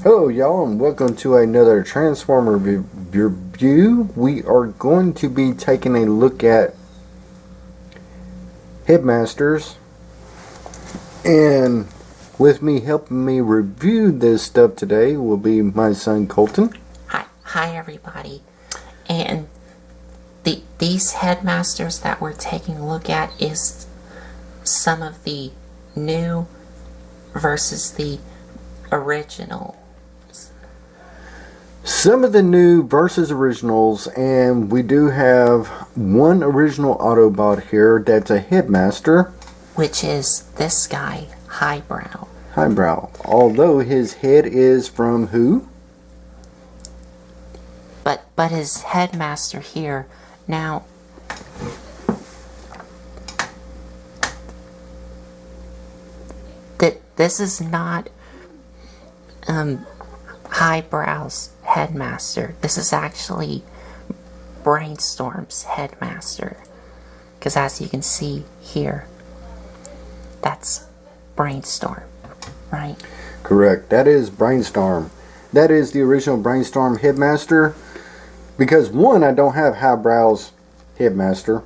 Hello y'all and welcome to another Transformer review. We are going to be taking a look at Headmasters, and with me helping me review this stuff today will be my son Colton. Hi everybody. And these Headmasters that we're taking a look at is some of the new versus the original. Some of the new versus originals, and we do have one original Autobot here that's a Headmaster. Which is this guy, Highbrow. Highbrow. Although his head is from who? But his Headmaster here, now... This is not Highbrow's Headmaster. This is actually Brainstorm's Headmaster. Because as you can see here, that's Brainstorm, right? Correct. That is Brainstorm. That is the original Brainstorm Headmaster. Because one, I don't have Highbrow's Headmaster.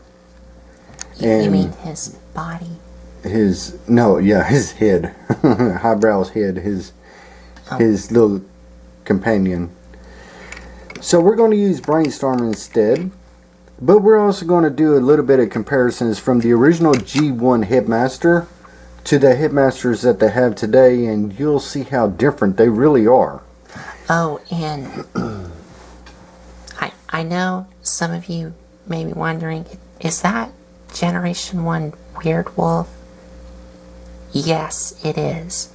And you mean his body? His head. Highbrow's head. His little companion. So we're going to use Brainstorm instead. But we're also going to do a little bit of comparisons from the original G1 Headmaster to the Headmasters that they have today, and you'll see how different they really are. Oh, and I know some of you may be wondering, is that Generation 1 Weird Wolf? Yes, it is.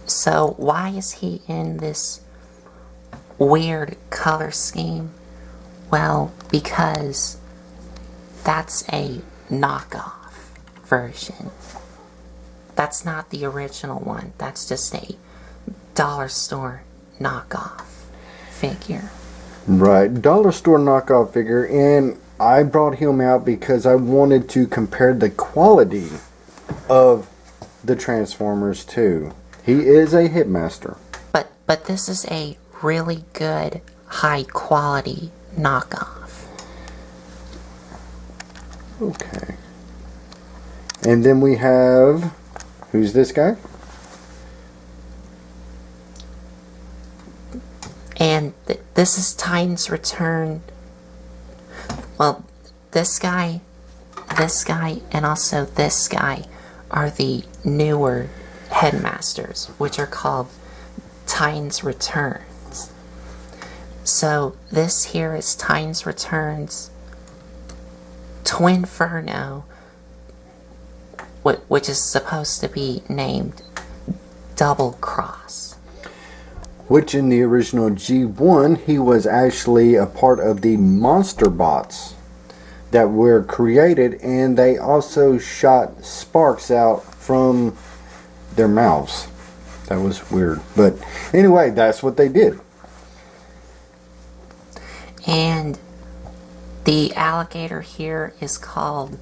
So why is he in this weird color scheme? Well, because that's a knockoff version. That's not the original one. That's just a dollar store knockoff figure. Right, dollar store knockoff figure, and I brought him out because I wanted to compare the quality of the Transformers too. He is a Headmaster. But this is a really good, high quality knockoff. Okay. And then we have, who's this guy? And this is Titan's Return. Well, this guy, and also this guy are the newer Headmasters, which are called Titan's Returns. So this here is Titan's Returns Twinferno, which is supposed to be named Double Cross. Which in the original G1, he was actually a part of the Monster Bots that were created, and they also shot sparks out from their mouths. That was weird. But anyway, that's what they did. And the alligator here is called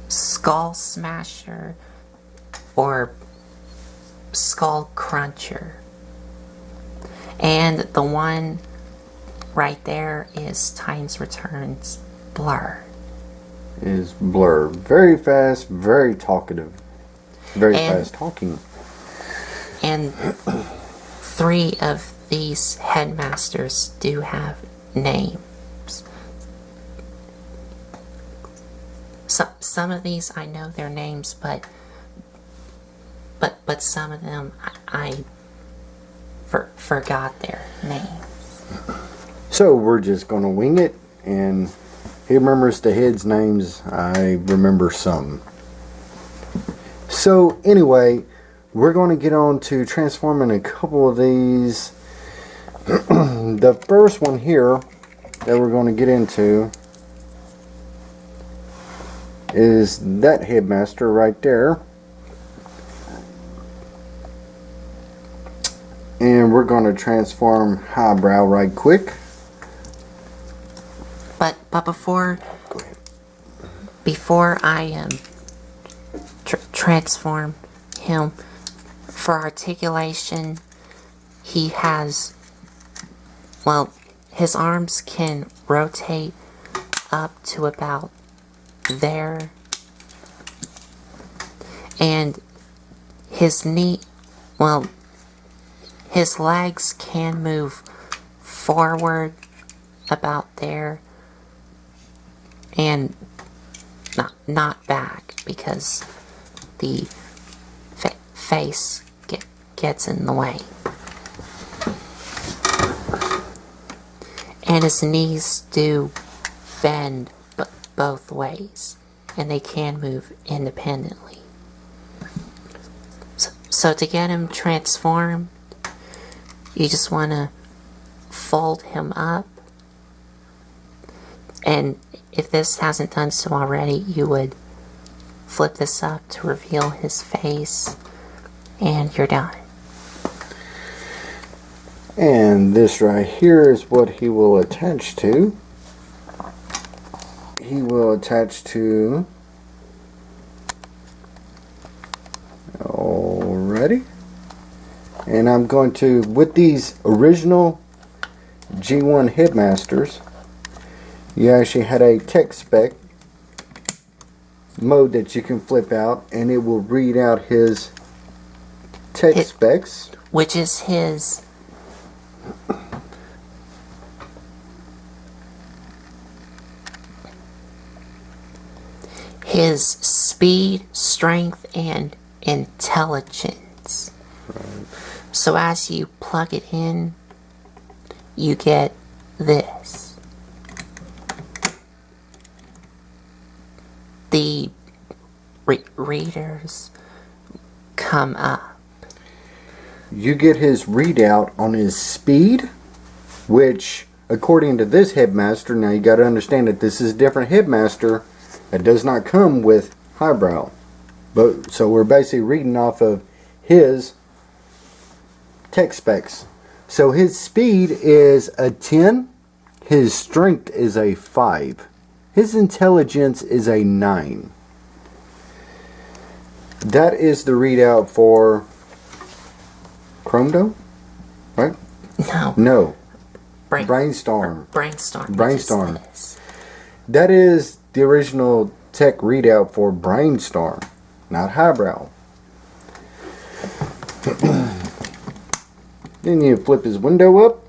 Skull Smasher or Skull Cruncher. And the one right there is Titan's Returns Blur. Is Blur. Very fast, very talkative. Very fast talking. And 3 of these Headmasters do have names. Some of these I know their names, but some of them I forgot their names. So we're just going to wing it, and he remembers the heads' names. I remember some. So anyway, we're going to get on to transforming a couple of these. The first one here that we're going to get into is that Headmaster right there. And we're going to transform Highbrow right quick. But before I transform him, for articulation, he has, well, his arms can rotate up to about there, and his his legs can move forward about there, and not back, because the face gets in the way. And his knees do bend both ways, and they can move independently. So to get him transformed, you just want to fold him up, and if this hasn't done so already, you would flip this up to reveal his face, and you're done. And this right here is what he will attach to. He will attach to, already, and I'm going to, with these original G1 Headmasters, you actually had a tech spec mode that you can flip out, and it will read out his tech specs, which is his speed, strength, and intelligence. Right. So as you plug it in, you get this. The readers come up. You get his readout on his speed, which, according to this Headmaster, now you got to understand that this is a different Headmaster that does not come with highbrow. But so we're basically reading off of his tech specs. So his speed is a 10, his strength is a 5, his intelligence is a 9. That is the readout for Chromedome, right? No. Brainstorm. Brainstorm. That is the original tech readout for Brainstorm, not highbrow. Then you flip his window up.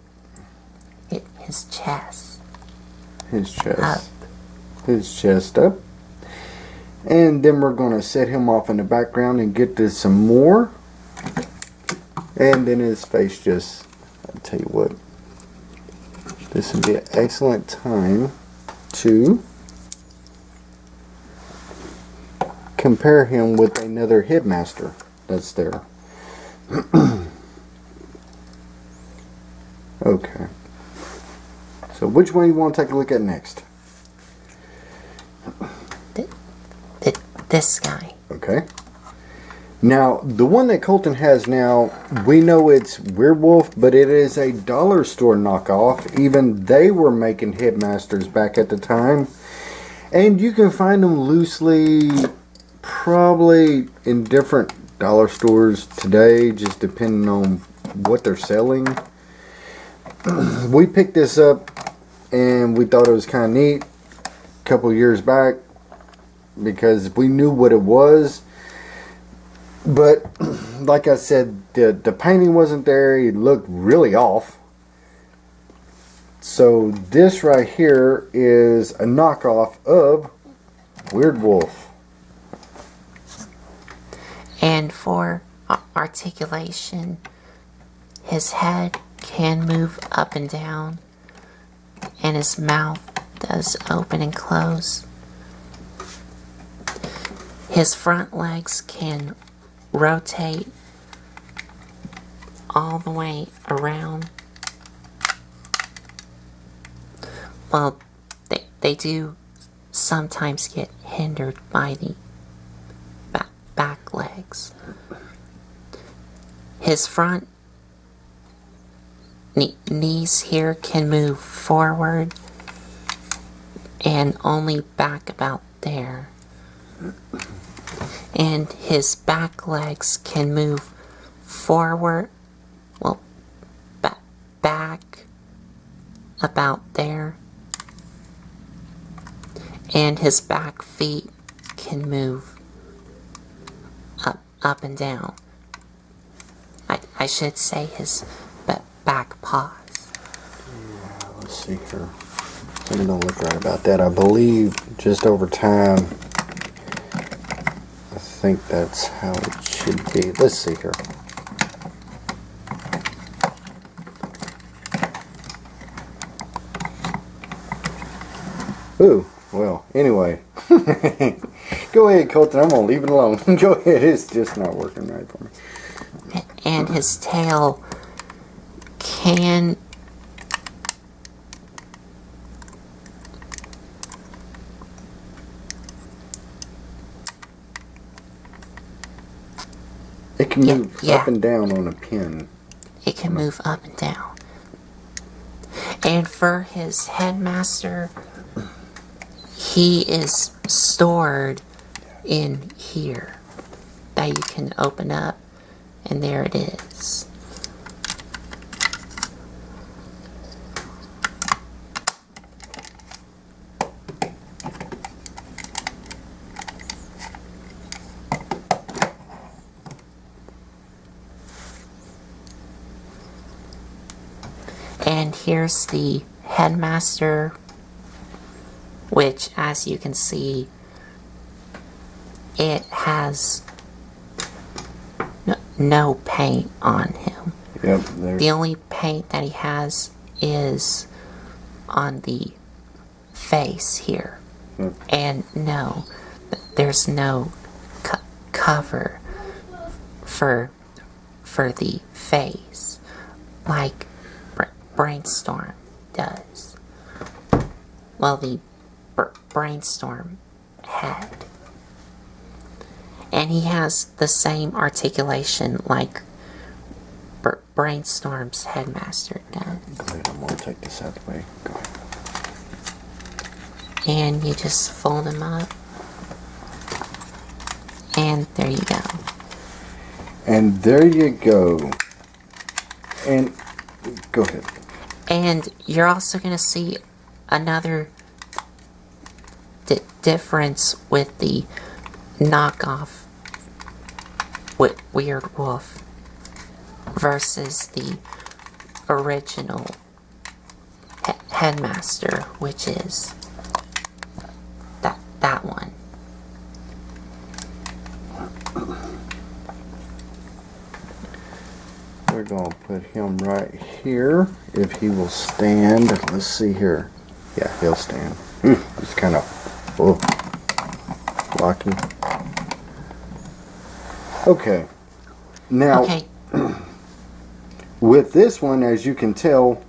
His chest. Up. His chest up. And then we're going to set him off in the background and get to some more. And then his face just, I'll tell you what, this would be an excellent time to compare him with another Headmaster that's there. Okay. So which one you want to take a look at next? This guy. Okay. Now, the one that Colton has now, we know it's Werewolf, but it is a dollar store knockoff. Even they were making Headmasters back at the time. And you can find them loosely, probably in different dollar stores today, just depending on what they're selling. We picked this up and we thought it was kind of neat a couple years back because we knew what it was. But like I said, the painting wasn't there. It looked really off. So this right here is a knockoff of Weird Wolf. And for articulation, his head can move up and down, and his mouth does open and close. His front legs can rotate all the way around. Well, they do sometimes get hindered by the back legs. His front knees here can move forward and only back about there. And his back legs can move forward, well, about there. And his back feet can move up and down. I should say his back paws. Yeah, let's see here. Something don't look right about that. I believe just over time, I think that's how it should be. Let's see here. Ooh, well, anyway. Go ahead, Colton. I'm going to leave it alone. Go ahead. It's just not working right for me. And his tail can it can move up and down on a pin. It can move up and down. And for his headmaster, he is stored in here that you can open up, and there it is. And here's the headmaster, which, as you can see, it has no paint on him. Yep. The only paint that he has is on the face here. Yep. And no, there's no cover for the face like Brainstorm does. Well, the Brainstorm head. And he has the same articulation like Brainstorm's headmaster does. Go ahead, I'm going to take this out of the way. Go ahead. And you just fold them up. And there you go. And there you go. And go ahead. And you're also going to see another difference with the knockoff with Weird Wolf versus the original headmaster, which is that one. We're going to put him right here if he will stand. Let's see here. Yeah, he'll stand. It's kind of blocky. Okay. Now, Okay. With this one, as you can tell,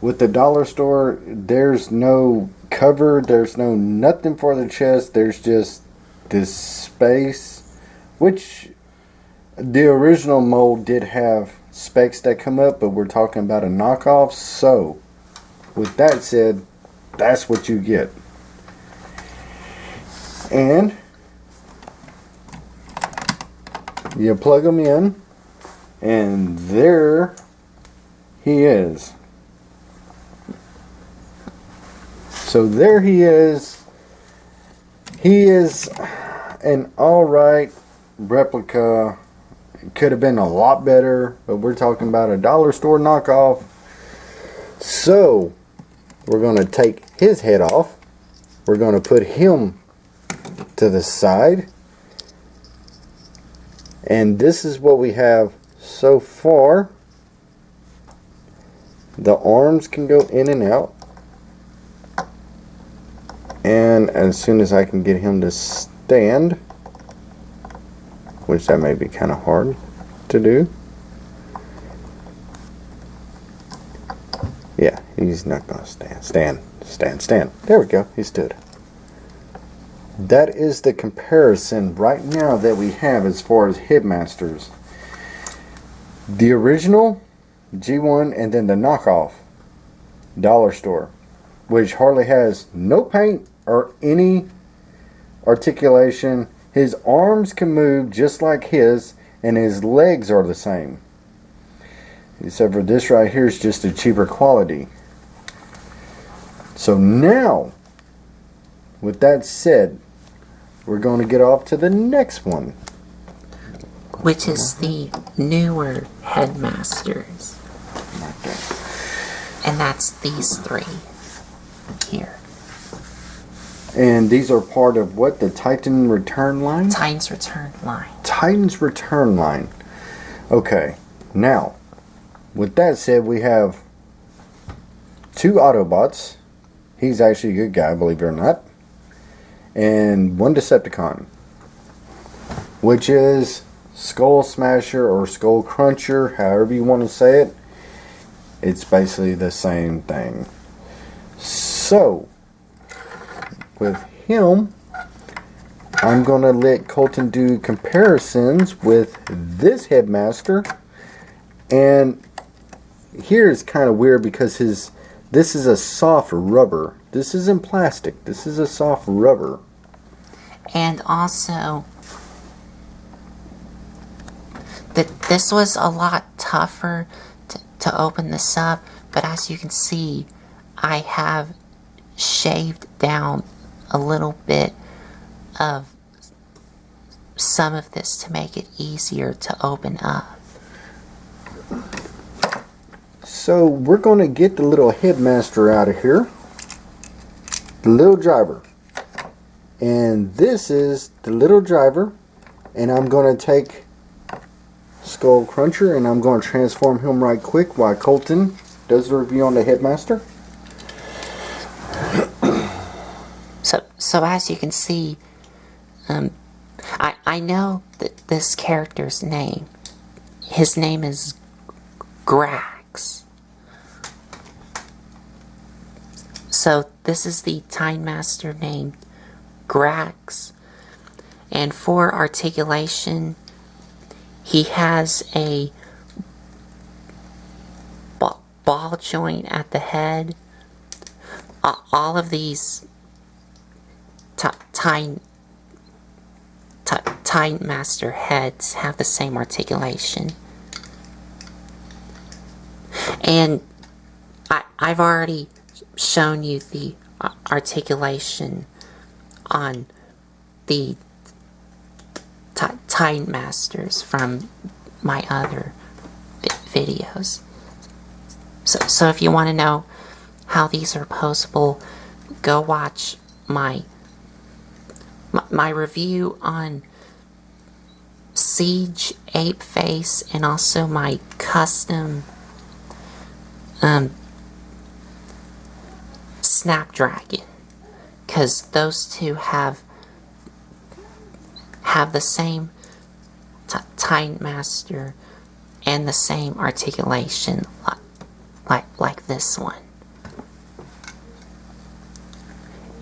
with the dollar store, there's no cover, there's no nothing for the chest, there's just this space, which the original mold did have specs that come up, but we're talking about a knockoff. So, with that said, that's what you get. And you plug them in, and there he is. So there he is. He is an alright replica. It could have been a lot better, but we're talking about a dollar store knockoff. So we're going to take his head off. We're going to put him to the side. And this is what we have so far. The arms can go in and out. And as soon as I can get him to stand, which that may be kind of hard to do. Yeah, he's not going to stand. Stand. There we go. He stood. That is the comparison right now that we have as far as Headmasters. The original G1 and then the knockoff dollar store, which hardly has no paint or any articulation. His arms can move just like his, and his legs are the same. Except for this right here is just a cheaper quality. So now, with that said, we're going to get off to the next one, which is the newer Headmasters. And that's these three here. And these are part of what? The Titan Return line? Titan's Return line. Titan's Return line. Okay. Now, with that said, we have 2 Autobots. He's actually a good guy, believe it or not. And 1 Decepticon, which is Skull Smasher or Skull Cruncher, however you want to say it. It's basically the same thing. So, with him, I'm going to let Colton do comparisons with this Headmaster. And here's kind of weird because this is a soft rubber. This isn't plastic. This is a soft rubber. And also, this was a lot tougher to open this up. But as you can see, I have shaved down a little bit of some of this to make it easier to open up. So we're going to get the little Headmaster out of here. The little driver. And this is the little driver. And I'm going to take Skull Cruncher and I'm going to transform him right quick while Colton does the review on the Headmaster. So as you can see, I know that this character's name. His name is Grax. So this is the Time Master named Grax. And for articulation, he has a ball joint at the head. All of these Time Master heads have the same articulation. And I've already shown you the articulation on the Time Masters from my other videos. So if you want to know how these are posable, go watch my review on Siege Ape Face and also my custom Snapdragon, because those two have the same Time Master and the same articulation like this one,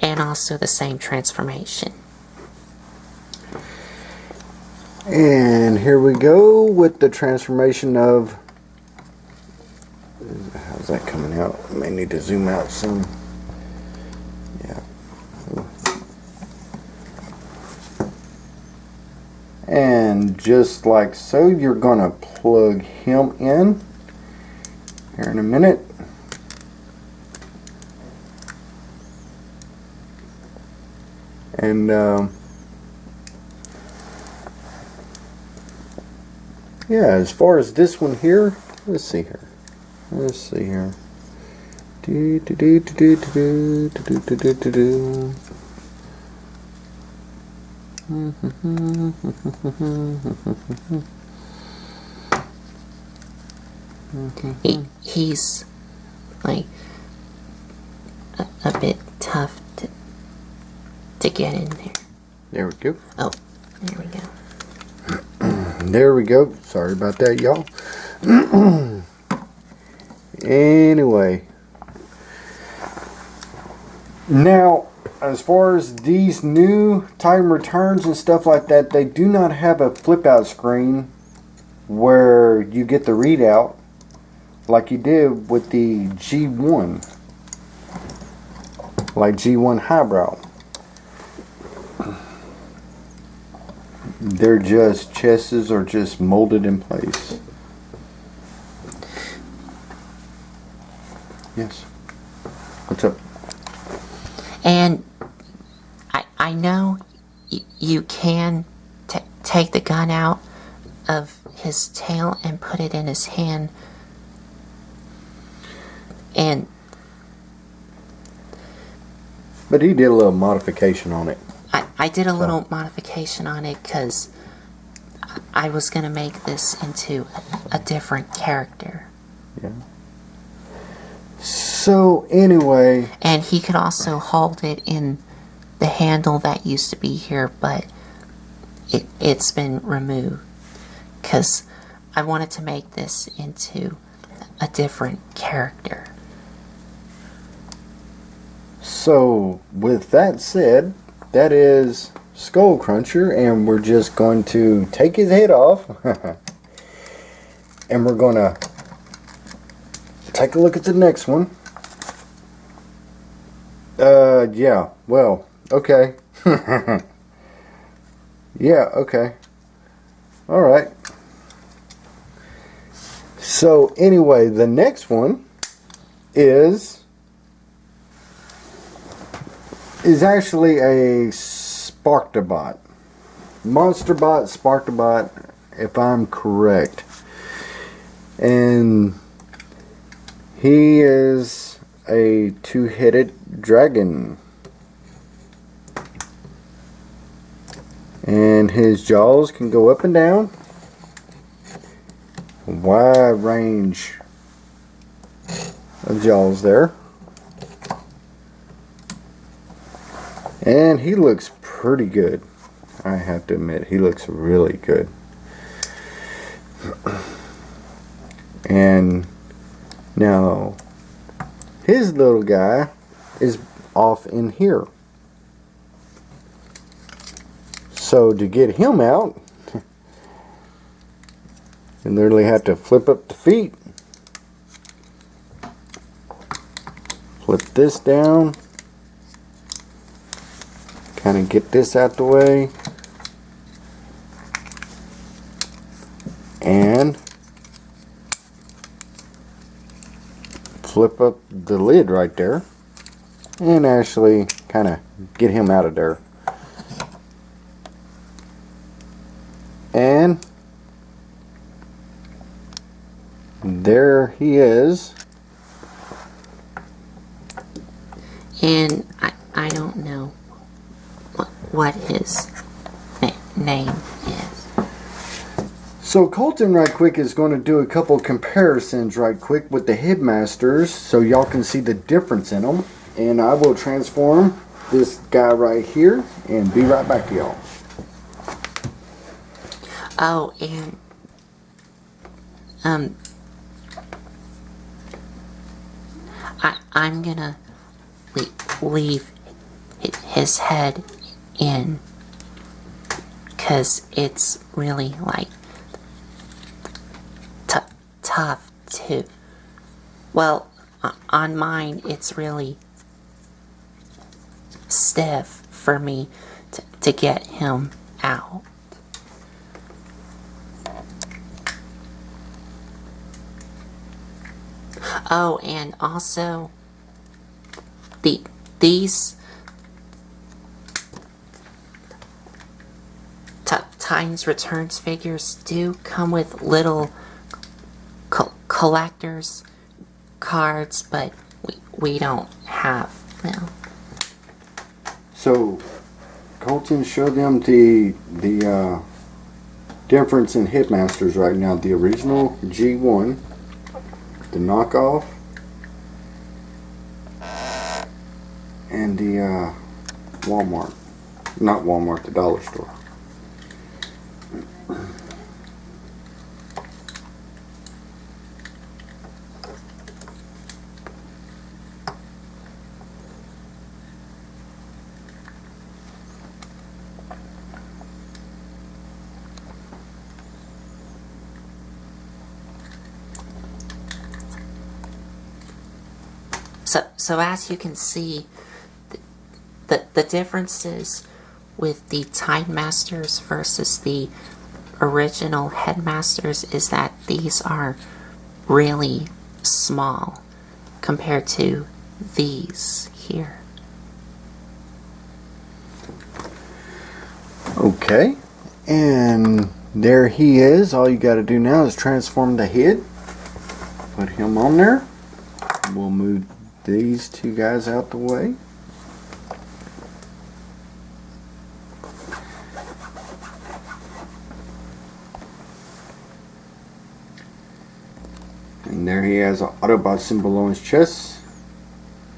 and also the same transformation. And here we go with the transformation of... How's that coming out? I may need to zoom out some. Yeah. And just like so, you're going to plug him in here in a minute. And yeah, as far as this one here, let's see here. Do do do do do do do do do do do. He's like a bit tough to get in there. There we go. Oh, there we go. There we go. Sorry about that, y'all. Anyway. Now, as far as these new time returns and stuff like that, they do not have a flip out screen where you get the readout like you did with the G1. Like G1 Highbrow. They're just chests are just molded in place. Yes. What's up? And I know you can take the gun out of his tail and put it in his hand. But he did a little modification on it. I did a little modification on it because I was going to make this into a different character. Yeah. So, anyway... And he could also hold it in the handle that used to be here, but it's been removed. Because I wanted to make this into a different character. So, with that said, that is Skull Cruncher, and we're just going to take his head off. And we're going to take a look at the next one. Yeah, well, okay. Yeah, okay. Alright. So, anyway, the next one is actually a Sparktabot. Monsterbot, Sparktabot, if I'm correct. And he is a two-headed dragon. And his jaws can go up and down. A wide range of jaws there. And he looks pretty good. I have to admit, he looks really good. And now his little guy is off in here. So to get him out, you literally have to flip up the feet, flip this down, kind of get this out the way, and flip up the lid right there, and actually kind of get him out of there. And there he is. And I don't know what his name is. So Colton right quick is going to do a couple comparisons right quick with the Headmasters so y'all can see the difference in them. And I will transform this guy right here and be right back to y'all. Oh, and I'm gonna leave his head in, cause it's really like tough to. Well, on mine it's really stiff for me to get him out. Oh, and also these Times Returns figures do come with little collector's cards, but we don't have them. So Colton showed them the difference in Headmasters right now. The original G1, the knockoff, and the Walmart. Not Walmart, the dollar store. So as you can see, the differences with the Headmasters versus the original Headmasters is that these are really small compared to these here. Okay, and there he is. All you got to do now is transform the head. Put him on there. We'll move these two guys out the way. And there he has an Autobot symbol on his chest.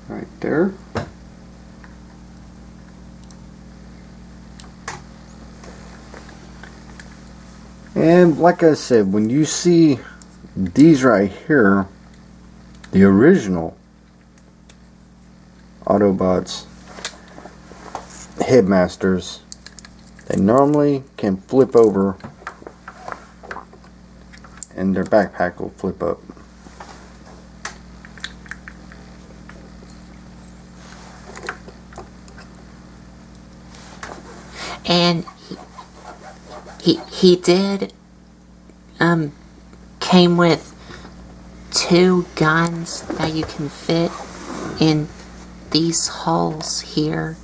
Right there. And like I said, when you see these right here, the original Autobots, Headmasters, they normally can flip over and their backpack will flip up. And he did came with 2 guns that you can fit in these holes here.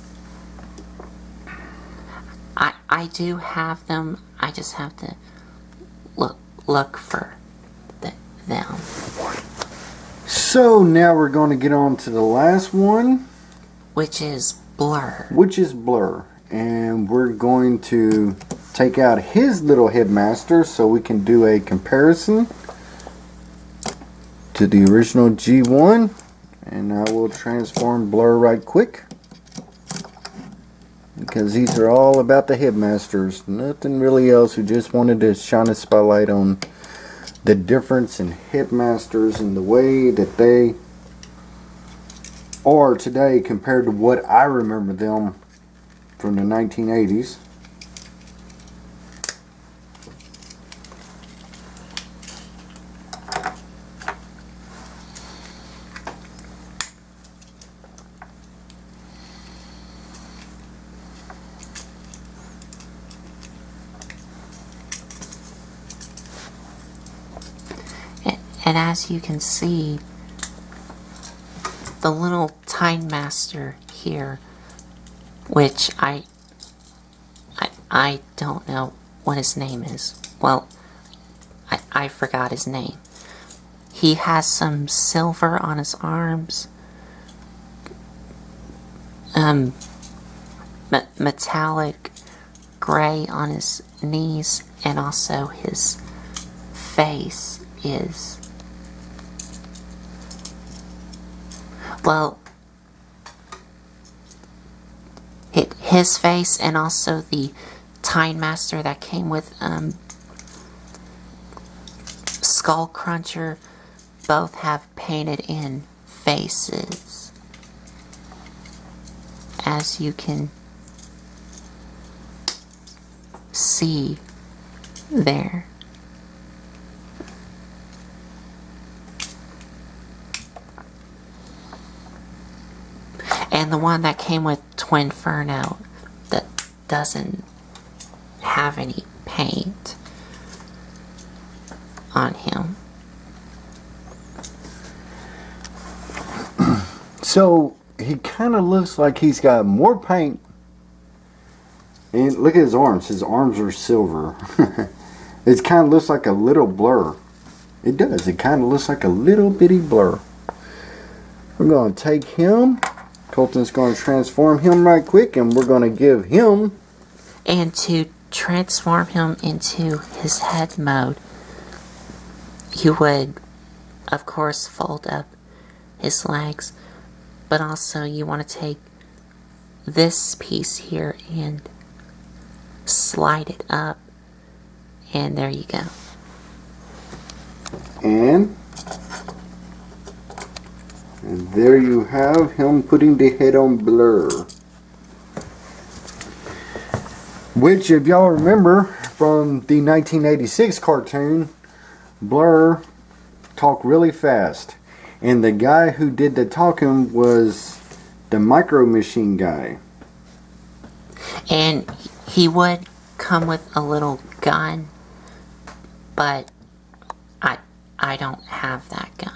I do have them. I just have to look for them. So now we're going to get on to the last one, which is Blur. And we're going to take out his little Headmaster so we can do a comparison to the original G1. And I will transform Blur right quick, because these are all about the Headmasters, nothing really else. We just wanted to shine a spotlight on the difference in Headmasters and the way that they are today compared to what I remember them from the 1980s. And as you can see, the little Time Master here, which I don't know what his name is. Well, I forgot his name. He has some silver on his arms, metallic gray on his knees, and also his face is, well, his face and also the Time Master that came with Skull Cruncher both have painted in faces, as you can see there. And the one that came with Twinferno that doesn't have any paint on him. So he kind of looks like he's got more paint. And look at his arms. His arms are silver. It kind of looks like a little Blur. It does. It kind of looks like a little bitty Blur. We're going to take him. Colton's going to transform him right quick, and we're going to give him... And to transform him into his head mode, you would, of course, fold up his legs, but also you want to take this piece here and slide it up, and there you go. And there you have him putting the head on Blur. Which, if y'all remember from the 1986 cartoon, Blur talked really fast. And the guy who did the talking was the Micro Machine guy. And he would come with a little gun, but I don't have that gun.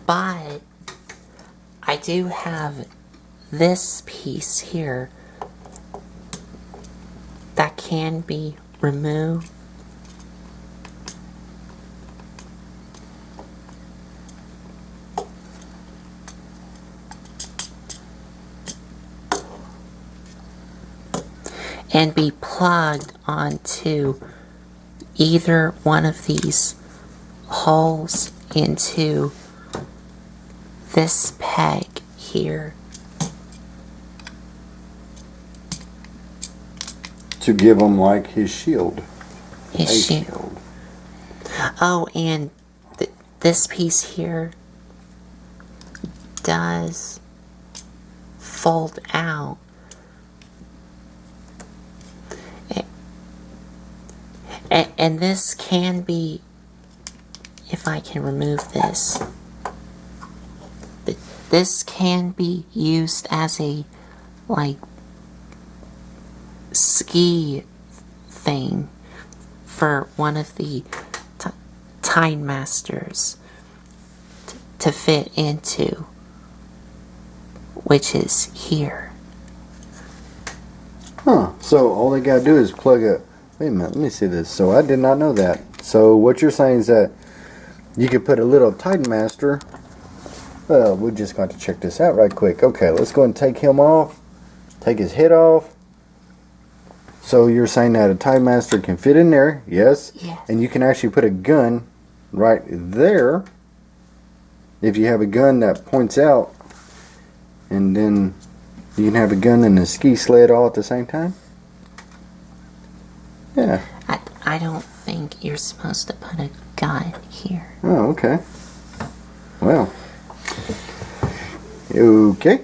But I do have this piece here that can be removed. And be plugged onto either one of these holes into this peg here. To give him like his shield. His shield. Oh, and this piece here does fold out. And this can be, if I can remove this, this can be used as a, like, ski thing for one of the Headmasters to fit into, which is here. Huh. So all they gotta do is plug a... Wait a minute, let me see this. So I did not know that. So what you're saying is that you could put a little Headmaster... Well, we just got to check this out right quick. Okay, let's go and take him off. Take his head off. So you're saying that a Headmaster can fit in there, yes? Yes. And you can actually put a gun right there. If you have a gun that points out, and then you can have a gun and a ski sled all at the same time? Yeah. I don't think you're supposed to put a gun here. Oh, okay. Well. Okay.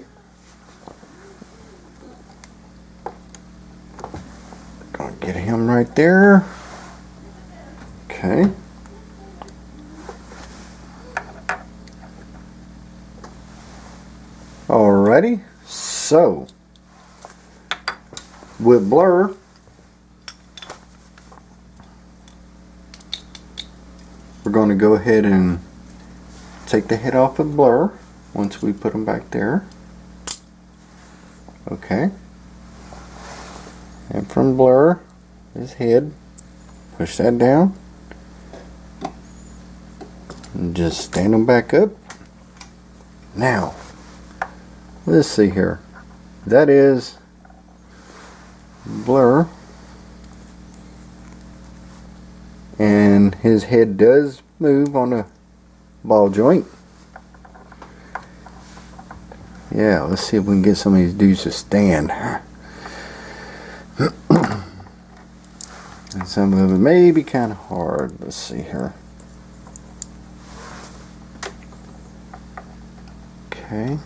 Gonna get him right there. Okay. Alrighty. So, with Blur, we're going to go ahead and take the head off of Blur once we put him back there. Okay. And from Blur, his head, push that down. And just stand him back up. Now, let's see here. That is Blur. And his head does move on a ball joint. Yeah, let's see if we can get some of these dudes to stand. And some of it may be kind of hard. Let's see here. Okay.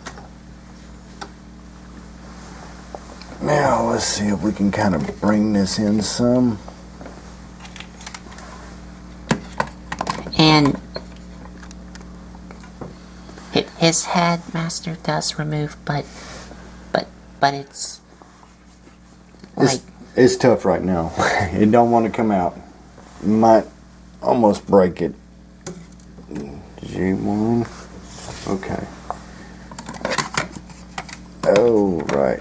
Now let's see if we can kind of bring this in some. And his Headmaster does remove, but it's like it's tough right now. It don't want to come out. Might almost break it. G1. Okay. Oh, right.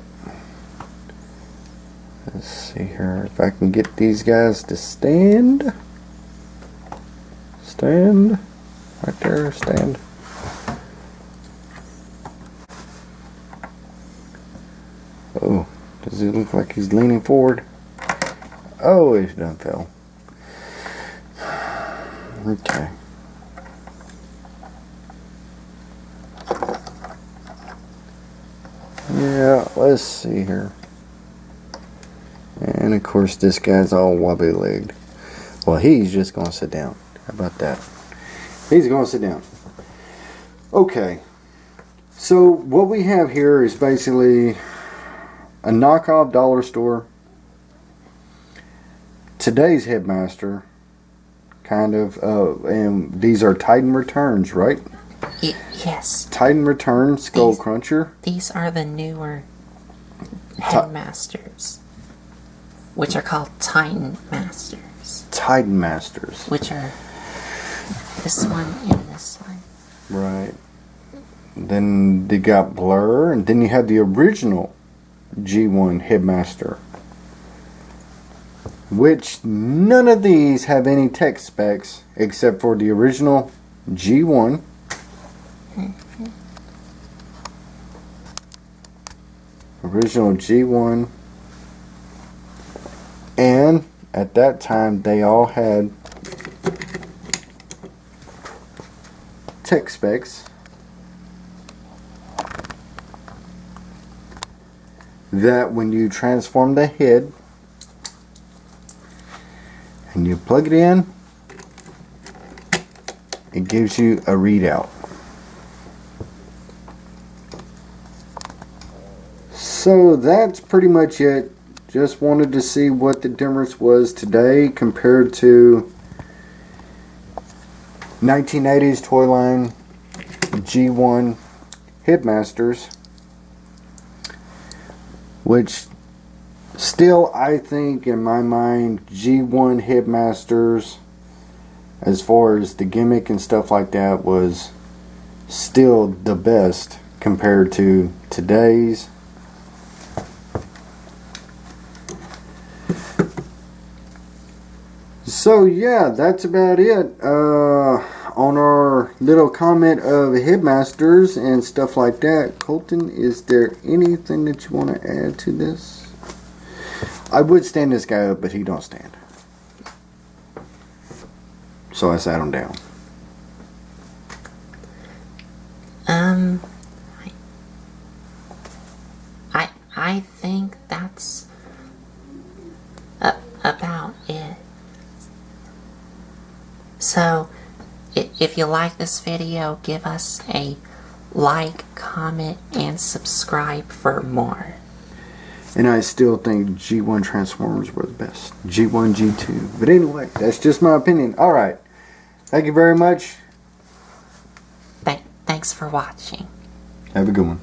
Let's see here if I can get these guys to stand. Stand. Right there, stand. Oh, does it look like he's leaning forward? Oh, he's done fell. Okay. Yeah, let's see here. And of course this guy's all wobbly legged. Well, he's just gonna sit down. How about that? He's gonna sit down. Okay. So what we have here is basically a knockoff dollar store. Today's Headmaster, kind of, and these are Titan Returns, right? Yes. Titan Return Skull Cruncher. These are the newer Headmasters, which are called Titan Masters. Titan Masters. Which are this one and this one. Right. Then they got Blur, and then you have the original G1 Headmaster. which none of these have any tech specs except for the original G1. Original G1. And at that time they all had tech specs that when you transform the head and you plug it in, it gives you a readout. So that's pretty much it. Just wanted to see what the difference was today compared to 1980s toy line G1 Headmasters, which still, I think in my mind, G1 Headmasters, as far as the gimmick and stuff like that, was still the best compared to today's. So yeah, that's about it on our little comment of Headmasters and stuff like that. Colton, is there anything that you want to add to this? I would stand this guy up, but he don't stand. So I sat him down. I think that's about it. So, if you like this video, give us a like, comment, and subscribe for more. And I still think G1 Transformers were the best. G1, G2. But anyway, that's just my opinion. Alright. Thank you very much. Thanks for watching. Have a good one.